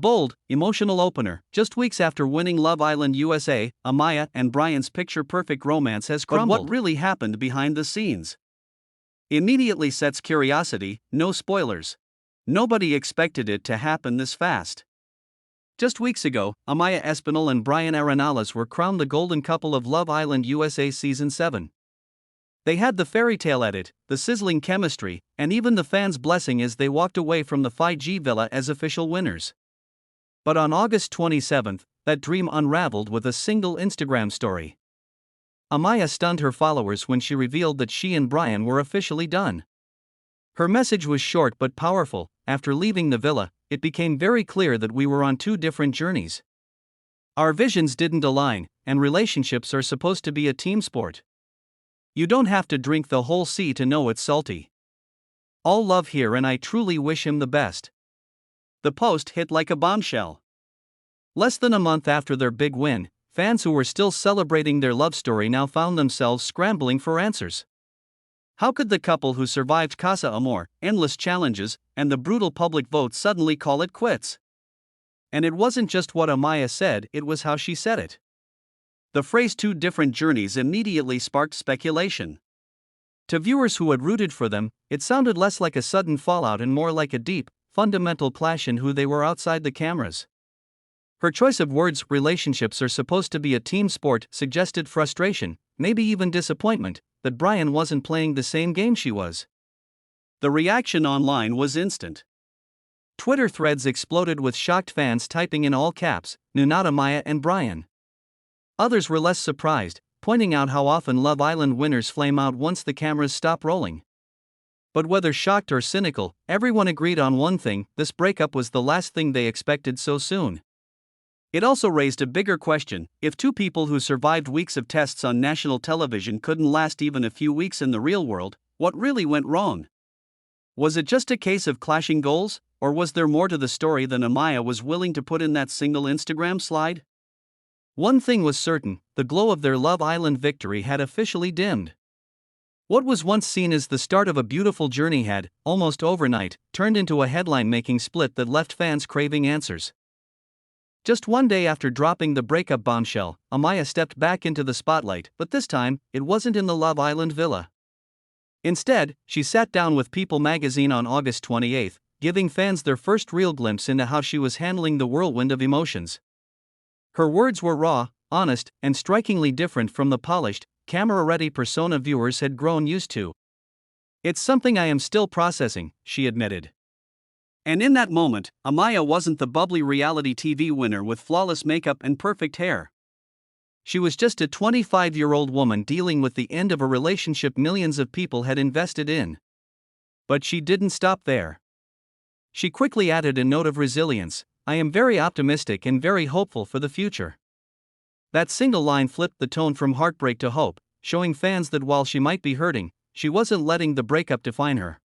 Bold, emotional opener. Just weeks after winning Love Island USA, Amaya and Brian's picture-perfect romance has crumbled. But what really happened behind the scenes immediately sets curiosity. No spoilers. Nobody expected it to happen this fast. Just weeks ago, Amaya Espinal and Brian Arenales were crowned the golden couple of Love Island USA Season 7. They had the fairy tale edit, the sizzling chemistry, and even the fans' blessing as they walked away from the 5G villa as official winners. But on August 27, that dream unraveled with a single Instagram story. Amaya stunned her followers when she revealed that she and Brian were officially done. Her message was short but powerful. After leaving the villa, it became very clear that we were on two different journeys. Our visions didn't align, and relationships are supposed to be a team sport. You don't have to drink the whole sea to know it's salty. All love here, and I truly wish him the best. The post hit like a bombshell. Less than a month after their big win, fans who were still celebrating their love story now found themselves scrambling for answers. How could the couple who survived Casa Amor, endless challenges, and the brutal public vote suddenly call it quits? And it wasn't just what Amaya said, it was how she said it. The phrase "two different journeys" immediately sparked speculation. To viewers who had rooted for them, it sounded less like a sudden fallout and more like a deep, fundamental clash in who they were outside the cameras. Her choice of words, "relationships are supposed to be a team sport," suggested frustration, maybe even disappointment, that Brian wasn't playing the same game she was. The reaction online was instant. Twitter threads exploded with shocked fans typing in all caps, "No, not Amaya and Brian." Others were less surprised, pointing out how often Love Island winners flame out once the cameras stop rolling. But whether shocked or cynical, everyone agreed on one thing: this breakup was the last thing they expected so soon. It also raised a bigger question: if two people who survived weeks of tests on national television couldn't last even a few weeks in the real world, what really went wrong? Was it just a case of clashing goals, or was there more to the story than Amaya was willing to put in that single Instagram slide? One thing was certain: the glow of their Love Island victory had officially dimmed. What was once seen as the start of a beautiful journey had, almost overnight, turned into a headline-making split that left fans craving answers. Just one day after dropping the breakup bombshell, Amaya stepped back into the spotlight, but this time, it wasn't in the Love Island villa. Instead, she sat down with People magazine on August 28, giving fans their first real glimpse into how she was handling the whirlwind of emotions. Her words were raw, honest, and strikingly different from the polished, camera-ready persona viewers had grown used to. "It's something I am still processing," she admitted. And in that moment, Amaya wasn't the bubbly reality TV winner with flawless makeup and perfect hair. She was just a 25-year-old woman dealing with the end of a relationship millions of people had invested in. But she didn't stop there. She quickly added a note of resilience: "I am very optimistic and very hopeful for the future." That single line flipped the tone from heartbreak to hope, showing fans that while she might be hurting, she wasn't letting the breakup define her.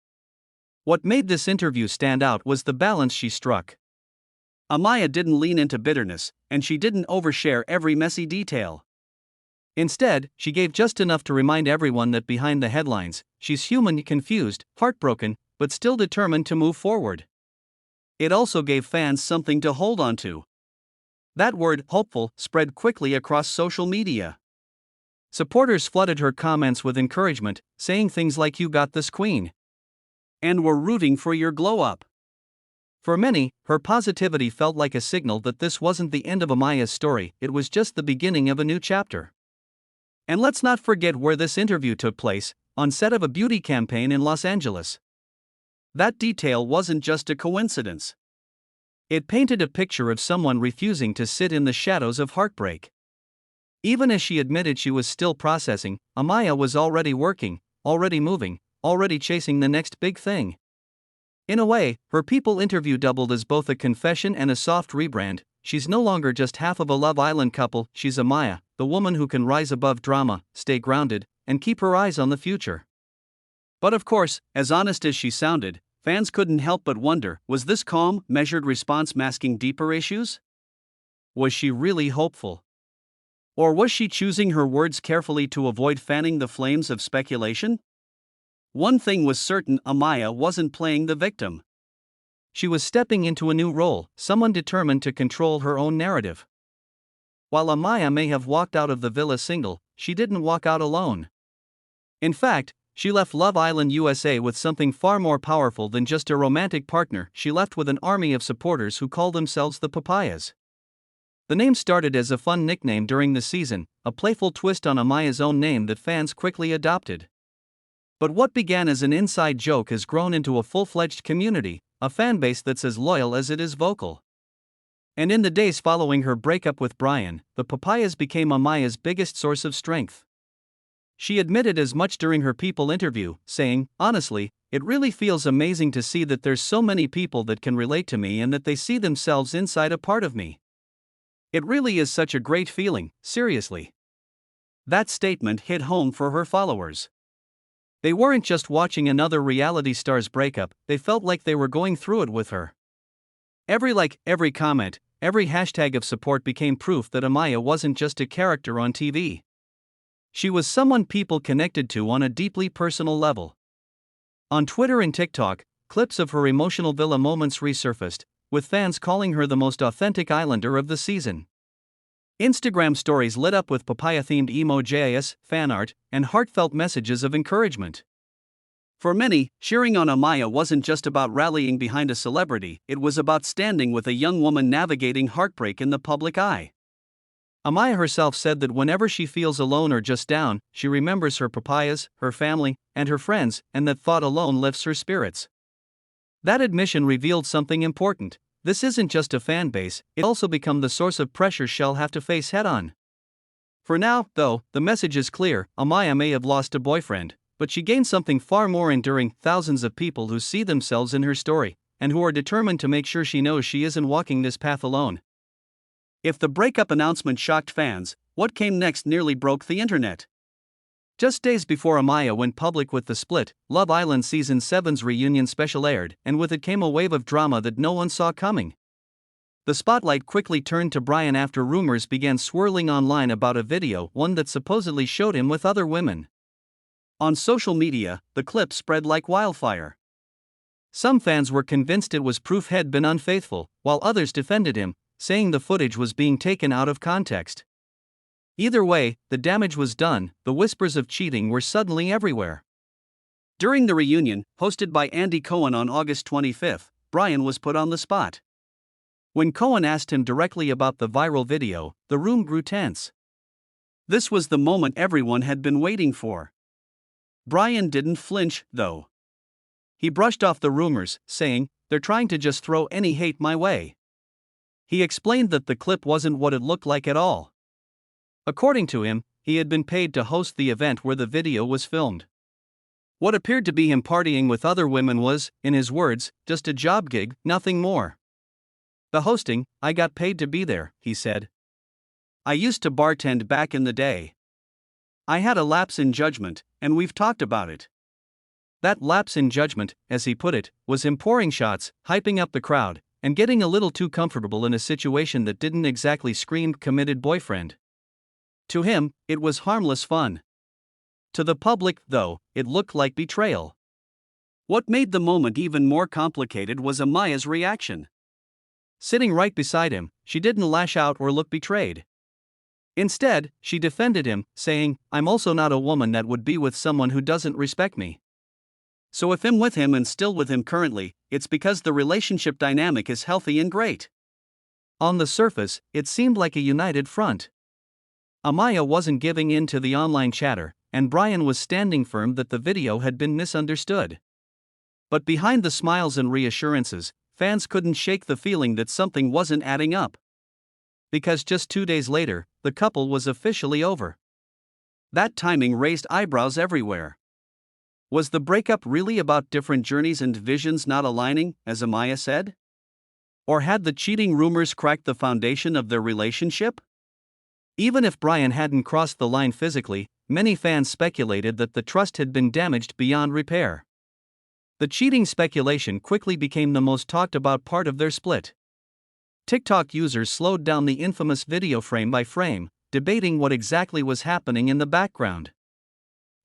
What made this interview stand out was the balance she struck. Amaya didn't lean into bitterness, and she didn't overshare every messy detail. Instead, she gave just enough to remind everyone that behind the headlines, she's human, confused, heartbroken, but still determined to move forward. It also gave fans something to hold on to. That word, hopeful, spread quickly across social media. Supporters flooded her comments with encouragement, saying things like "You got this, Queen," and "We're rooting for your glow up." For many, her positivity felt like a signal that this wasn't the end of Amaya's story, it was just the beginning of a new chapter. And let's not forget where this interview took place: on set of a beauty campaign in Los Angeles. That detail wasn't just a coincidence. It painted a picture of someone refusing to sit in the shadows of heartbreak. Even as she admitted she was still processing, Amaya was already working, already moving, already chasing the next big thing. In a way, her People interview doubled as both a confession and a soft rebrand. She's no longer just half of a Love Island couple, she's Amaya, the woman who can rise above drama, stay grounded, and keep her eyes on the future. But of course, as honest as she sounded, fans couldn't help but wonder: was this calm, measured response masking deeper issues? Was she really hopeful? Or was she choosing her words carefully to avoid fanning the flames of speculation? One thing was certain: Amaya wasn't playing the victim. she was stepping into a new role, someone determined to control her own narrative. While Amaya may have walked out of the villa single, she didn't walk out alone. In fact, she left Love Island USA with something far more powerful than just a romantic partner. She left with an army of supporters who call themselves the Papayas. The name started as a fun nickname during the season, a playful twist on Amaya's own name that fans quickly adopted. But what began as an inside joke has grown into a full-fledged community, a fanbase that's as loyal as it is vocal. And in the days following her breakup with Brian, the Papayas became Amaya's biggest source of strength. She admitted as much during her People interview, saying, "Honestly, it really feels amazing to see that there's so many people that can relate to me and that they see themselves inside a part of me. It really is such a great feeling, seriously." That statement hit home for her followers. They weren't just watching another reality star's breakup, they felt like they were going through it with her. Every like, every comment, every hashtag of support became proof that Amaya wasn't just a character on TV. She was someone people connected to on a deeply personal level. On Twitter and TikTok, clips of her emotional villa moments resurfaced, with fans calling her the most authentic islander of the season. Instagram stories lit up with papaya-themed emojis, fan art, and heartfelt messages of encouragement. For many, cheering on Amaya wasn't just about rallying behind a celebrity, it was about standing with a young woman navigating heartbreak in the public eye. Amaya herself said that whenever she feels alone or just down, she remembers her papayas, her family, and her friends, and that thought alone lifts her spirits. That admission revealed something important. This isn't just a fan base, it's also become the source of pressure she'll have to face head-on. For now, though, the message is clear: Amaya may have lost a boyfriend, but she gained something far more enduring: thousands of people who see themselves in her story, and who are determined to make sure she knows she isn't walking this path alone. If the breakup announcement shocked fans, what came next nearly broke the internet. Just days before Amaya went public with the split, Love Island Season 7's reunion special aired, and with it came a wave of drama that no one saw coming. The spotlight quickly turned to Brian after rumors began swirling online about a video, one that supposedly showed him with other women. On social media, the clip spread like wildfire. Some fans were convinced it was proof he'd been unfaithful, while others defended him, saying the footage was being taken out of context. Either way, the damage was done. The whispers of cheating were suddenly everywhere. During the reunion, hosted by Andy Cohen on August 25, Brian was put on the spot. When Cohen asked him directly about the viral video, the room grew tense. This was the moment everyone had been waiting for. Brian didn't flinch, though. He brushed off the rumors, saying, "They're trying to just throw any hate my way." He explained that the clip wasn't what it looked like at all. According to him, he had been paid to host the event where the video was filmed. What appeared to be him partying with other women was, in his words, just a job gig, nothing more. "The hosting, I got paid to be there," he said. "I used to bartend back in the day. I had a lapse in judgment, and we've talked about it." That lapse in judgment, as he put it, was him pouring shots, hyping up the crowd, and getting a little too comfortable in a situation that didn't exactly scream committed boyfriend. To him, it was harmless fun. To the public, though, it looked like betrayal. What made the moment even more complicated was Amaya's reaction. Sitting right beside him, she didn't lash out or look betrayed. Instead, she defended him, saying, "I'm also not a woman that would be with someone who doesn't respect me. So if I'm with him and still with him currently, it's because the relationship dynamic is healthy and great." On the surface, it seemed like a united front. Amaya wasn't giving in to the online chatter, and Brian was standing firm that the video had been misunderstood. But behind the smiles and reassurances, fans couldn't shake the feeling that something wasn't adding up. Because just 2 days later, the couple was officially over. That timing raised eyebrows everywhere. Was the breakup really about different journeys and visions not aligning, as Amaya said? Or had the cheating rumors cracked the foundation of their relationship? Even if Brian hadn't crossed the line physically, many fans speculated that the trust had been damaged beyond repair. The cheating speculation quickly became the most talked about part of their split. TikTok users slowed down the infamous video frame by frame, debating what exactly was happening in the background.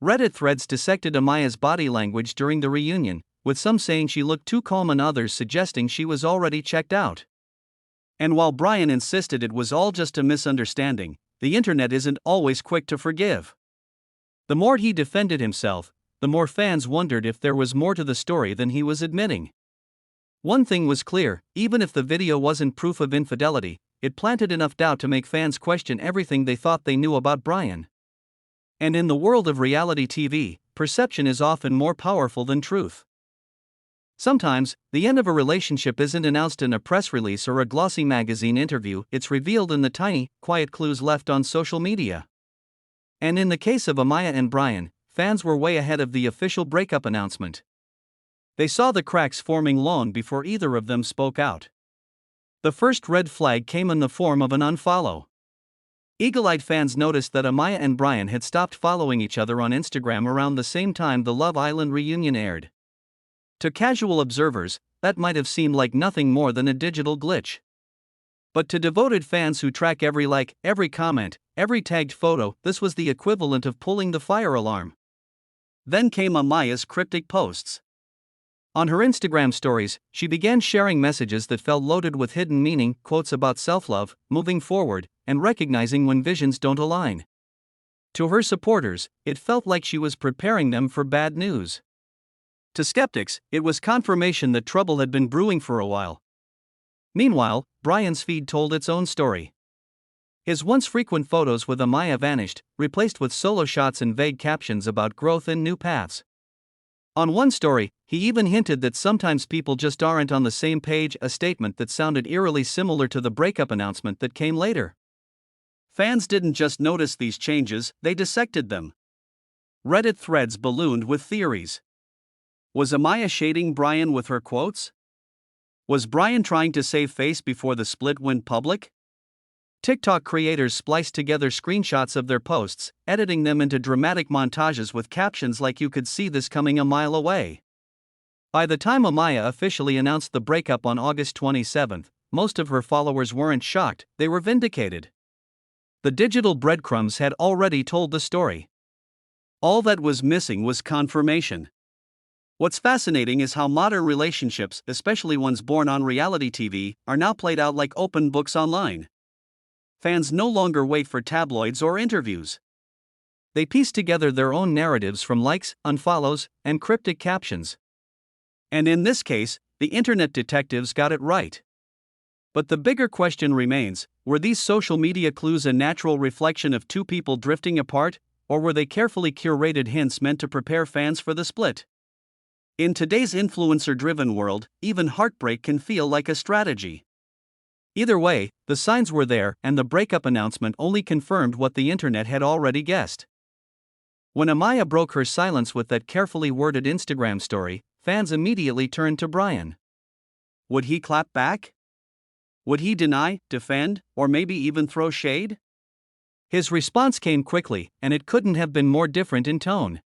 Reddit threads dissected Amaya's body language during the reunion, with some saying she looked too calm and others suggesting she was already checked out. And while Brian insisted it was all just a misunderstanding, the internet isn't always quick to forgive. The more he defended himself, the more fans wondered if there was more to the story than he was admitting. One thing was clear: even if the video wasn't proof of infidelity, it planted enough doubt to make fans question everything they thought they knew about Brian. And in the world of reality TV, perception is often more powerful than truth. Sometimes, the end of a relationship isn't announced in a press release or a glossy magazine interview, it's revealed in the tiny, quiet clues left on social media. And in the case of Amaya and Brian, fans were way ahead of the official breakup announcement. They saw the cracks forming long before either of them spoke out. The first red flag came in the form of an unfollow. Eagle-eyed fans noticed that Amaya and Brian had stopped following each other on Instagram around the same time the Love Island reunion aired. To casual observers, that might have seemed like nothing more than a digital glitch. But to devoted fans who track every like, every comment, every tagged photo, this was the equivalent of pulling the fire alarm. Then came Amaya's cryptic posts. On her Instagram stories, she began sharing messages that felt loaded with hidden meaning, quotes about self-love, moving forward, and recognizing when visions don't align. To her supporters, it felt like she was preparing them for bad news. To skeptics, it was confirmation that trouble had been brewing for a while. Meanwhile, Brian's feed told its own story. His once frequent photos with Amaya vanished, replaced with solo shots and vague captions about growth and new paths. On one story, he even hinted that sometimes people just aren't on the same page, a statement that sounded eerily similar to the breakup announcement that came later. Fans didn't just notice these changes, they dissected them. Reddit threads ballooned with theories. Was Amaya shading Brian with her quotes? Was Brian trying to save face before the split went public? TikTok creators spliced together screenshots of their posts, editing them into dramatic montages with captions like "you could see this coming a mile away." By the time Amaya officially announced the breakup on August 27, most of her followers weren't shocked, they were vindicated. The digital breadcrumbs had already told the story. All that was missing was confirmation. What's fascinating is how modern relationships, especially ones born on reality TV, are now played out like open books online. Fans no longer wait for tabloids or interviews. They piece together their own narratives from likes, unfollows, and cryptic captions. And in this case, the internet detectives got it right. But the bigger question remains: were these social media clues a natural reflection of two people drifting apart, or were they carefully curated hints meant to prepare fans for the split? In today's influencer-driven world, even heartbreak can feel like a strategy. Either way, the signs were there, and the breakup announcement only confirmed what the internet had already guessed. When Amaya broke her silence with that carefully worded Instagram story, fans immediately turned to Brian. Would he clap back? Would he deny, defend, or maybe even throw shade? His response came quickly, and it couldn't have been more different in tone.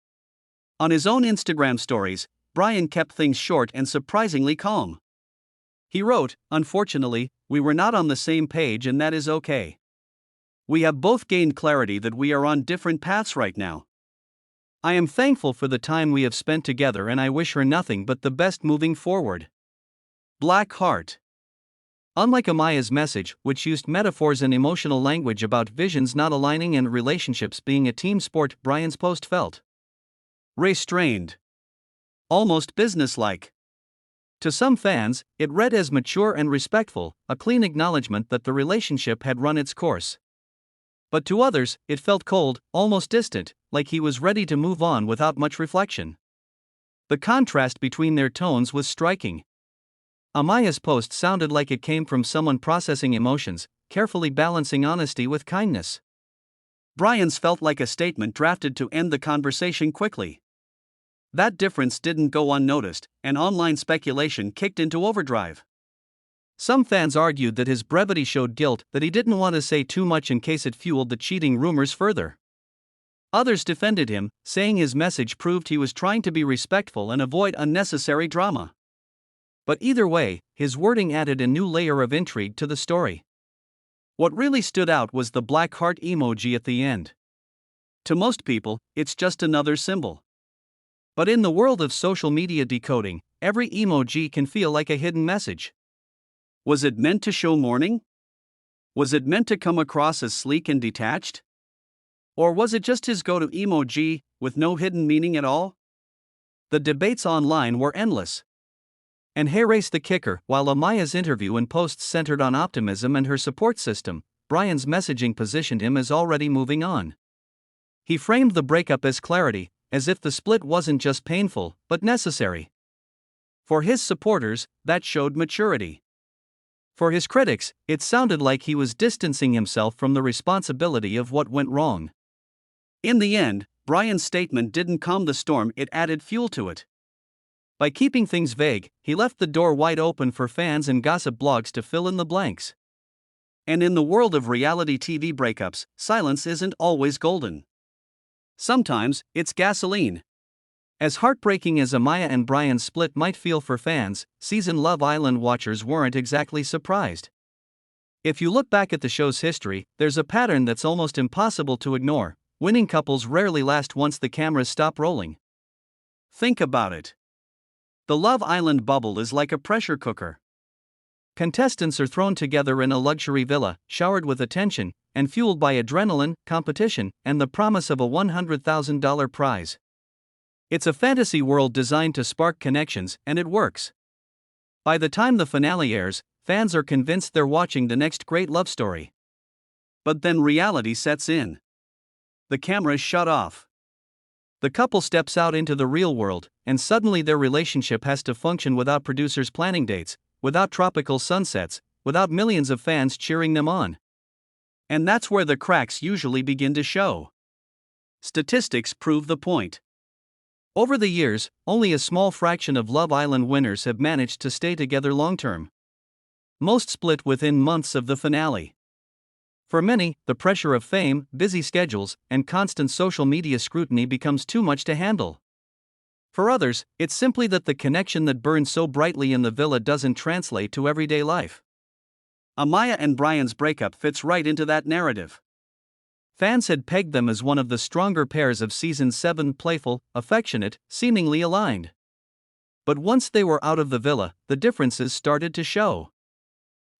On his own Instagram stories, Brian kept things short and surprisingly calm. He wrote, "Unfortunately, we were not on the same page, and that is okay. We have both gained clarity that we are on different paths right now. I am thankful for the time we have spent together, and I wish her nothing but the best moving forward." Black heart. Unlike Amaya's message, which used metaphors and emotional language about visions not aligning and relationships being a team sport, Brian's post felt restrained, almost businesslike. To some fans, it read as mature and respectful, a clean acknowledgement that the relationship had run its course. But to others, it felt cold, almost distant, like he was ready to move on without much reflection. The contrast between their tones was striking. Amaya's post sounded like it came from someone processing emotions, carefully balancing honesty with kindness. Brian's felt like a statement drafted to end the conversation quickly. That difference didn't go unnoticed, and online speculation kicked into overdrive. Some fans argued that his brevity showed guilt, that he didn't want to say too much in case it fueled the cheating rumors further. Others defended him, saying his message proved he was trying to be respectful and avoid unnecessary drama. But either way, his wording added a new layer of intrigue to the story. What really stood out was the black heart emoji at the end. To most people, it's just another symbol. But in the world of social media decoding, every emoji can feel like a hidden message. Was it meant to show mourning? Was it meant to come across as sleek and detached? Or was it just his go-to emoji, with no hidden meaning at all? The debates online were endless. And here's the kicker: while Amaya's interview and posts centered on optimism and her support system, Brian's messaging positioned him as already moving on. He framed the breakup as clarity, as if the split wasn't just painful, but necessary. For his supporters, that showed maturity. For his critics, it sounded like he was distancing himself from the responsibility of what went wrong. In the end, Brian's statement didn't calm the storm, it added fuel to it. By keeping things vague, he left the door wide open for fans and gossip blogs to fill in the blanks. And in the world of reality TV breakups, silence isn't always golden. Sometimes, it's gasoline. As heartbreaking as Amaya and Brian's split might feel for fans, seasoned Love Island watchers weren't exactly surprised. If you look back at the show's history, there's a pattern that's almost impossible to ignore: winning couples rarely last once the cameras stop rolling. Think about it. The Love Island bubble is like a pressure cooker. Contestants are thrown together in a luxury villa, showered with attention, and fueled by adrenaline, competition, and the promise of a $100,000 prize. It's a fantasy world designed to spark connections, and it works. By the time the finale airs, fans are convinced they're watching the next great love story. But then reality sets in. The cameras shut off. The couple steps out into the real world, and suddenly their relationship has to function without producers planning dates, without tropical sunsets, without millions of fans cheering them on. And that's where the cracks usually begin to show. Statistics prove the point. Over the years, only a small fraction of Love Island winners have managed to stay together long-term. Most split within months of the finale. For many, the pressure of fame, busy schedules, and constant social media scrutiny becomes too much to handle. For others, it's simply that the connection that burned so brightly in the villa doesn't translate to everyday life. Amaya and Brian's breakup fits right into that narrative. Fans had pegged them as one of the stronger pairs of season 7, playful, affectionate, seemingly aligned. But once they were out of the villa, the differences started to show.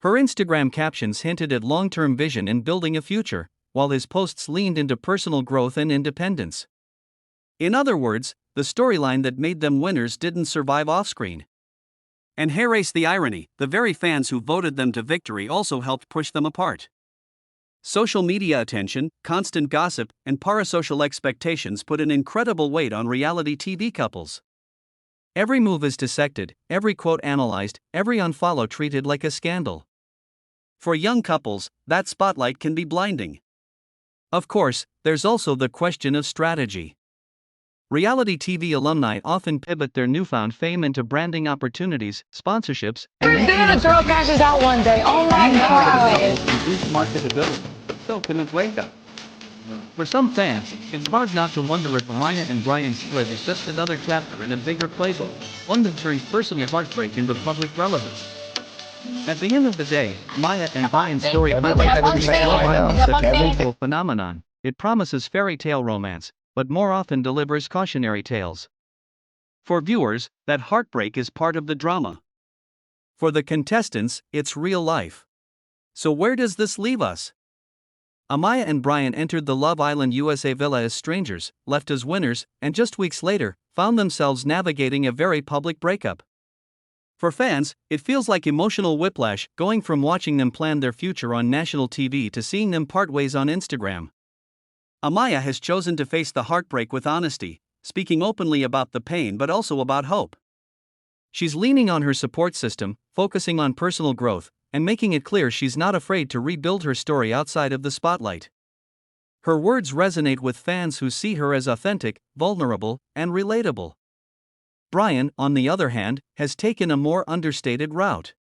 Her Instagram captions hinted at long-term vision and building a future, while his posts leaned into personal growth and independence. In other words, the storyline that made them winners didn't survive off-screen. And here's the irony: the very fans who voted them to victory also helped push them apart. Social media attention, constant gossip, and parasocial expectations put an incredible weight on reality TV couples. Every move is dissected, every quote analyzed, every unfollow treated like a scandal. For young couples, that spotlight can be blinding. Of course, there's also the question of strategy. Reality TV alumni often pivot their newfound fame into branding opportunities, sponsorships, and then a girl crashes out one day. Oh my God. Reduced marketability. So couldn't wake up. For some fans, it's hard not to wonder if Amaya and Brian's split is just another chapter in a bigger playbook, one that turns personal heartbreak into public relevance. At the end of the day, Maya and Brian's story highlights such a visual phenomenon. It promises fairy tale romance, but more often delivers cautionary tales. For viewers, that heartbreak is part of the drama. For the contestants, it's real life. So where does this leave us? Amaya and Brian entered the Love Island USA villa as strangers, left as winners, and just weeks later, found themselves navigating a very public breakup. For fans, it feels like emotional whiplash, going from watching them plan their future on national TV to seeing them part ways on Instagram. Amaya has chosen to face the heartbreak with honesty, speaking openly about the pain but also about hope. She's leaning on her support system, focusing on personal growth, and making it clear she's not afraid to rebuild her story outside of the spotlight. Her words resonate with fans who see her as authentic, vulnerable, and relatable. Brian, on the other hand, has taken a more understated route.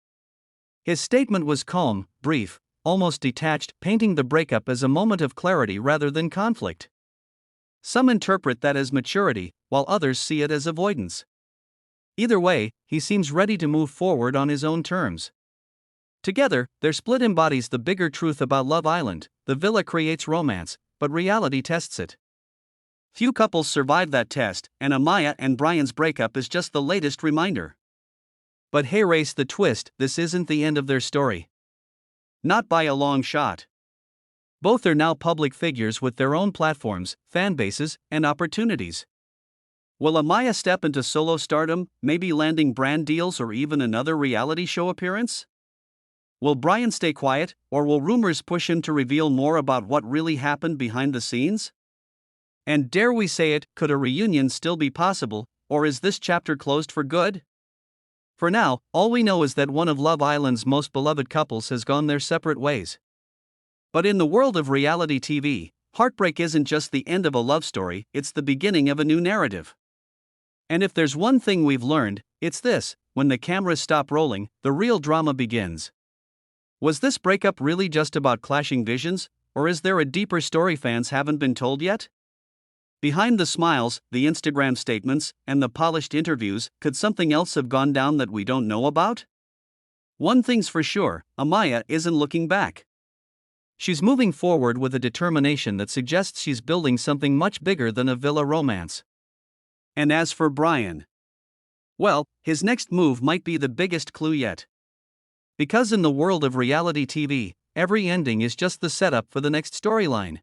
His statement was calm, brief, almost detached, painting the breakup as a moment of clarity rather than conflict. Some interpret that as maturity, while others see it as avoidance. Either way, he seems ready to move forward on his own terms. Together, their split embodies the bigger truth about Love Island: the villa creates romance, but reality tests it. Few couples survive that test, and Amaya and Brian's breakup is just the latest reminder. But hey, race the twist, this isn't the end of their story. Not by a long shot. Both are now public figures with their own platforms, fan bases, and opportunities. Will Amaya step into solo stardom, maybe landing brand deals or even another reality show appearance? Will Brian stay quiet, or will rumors push him to reveal more about what really happened behind the scenes? And dare we say it, could a reunion still be possible, or is this chapter closed for good? For now, all we know is that one of Love Island's most beloved couples has gone their separate ways. But in the world of reality TV, heartbreak isn't just the end of a love story, it's the beginning of a new narrative. And if there's one thing we've learned, it's this: when the cameras stop rolling, the real drama begins. Was this breakup really just about clashing visions, or is there a deeper story fans haven't been told yet? Behind the smiles, the Instagram statements, and the polished interviews, could something else have gone down that we don't know about? One thing's for sure, Amaya isn't looking back. She's moving forward with a determination that suggests she's building something much bigger than a villa romance. And as for Brian, well, his next move might be the biggest clue yet. Because in the world of reality TV, every ending is just the setup for the next storyline.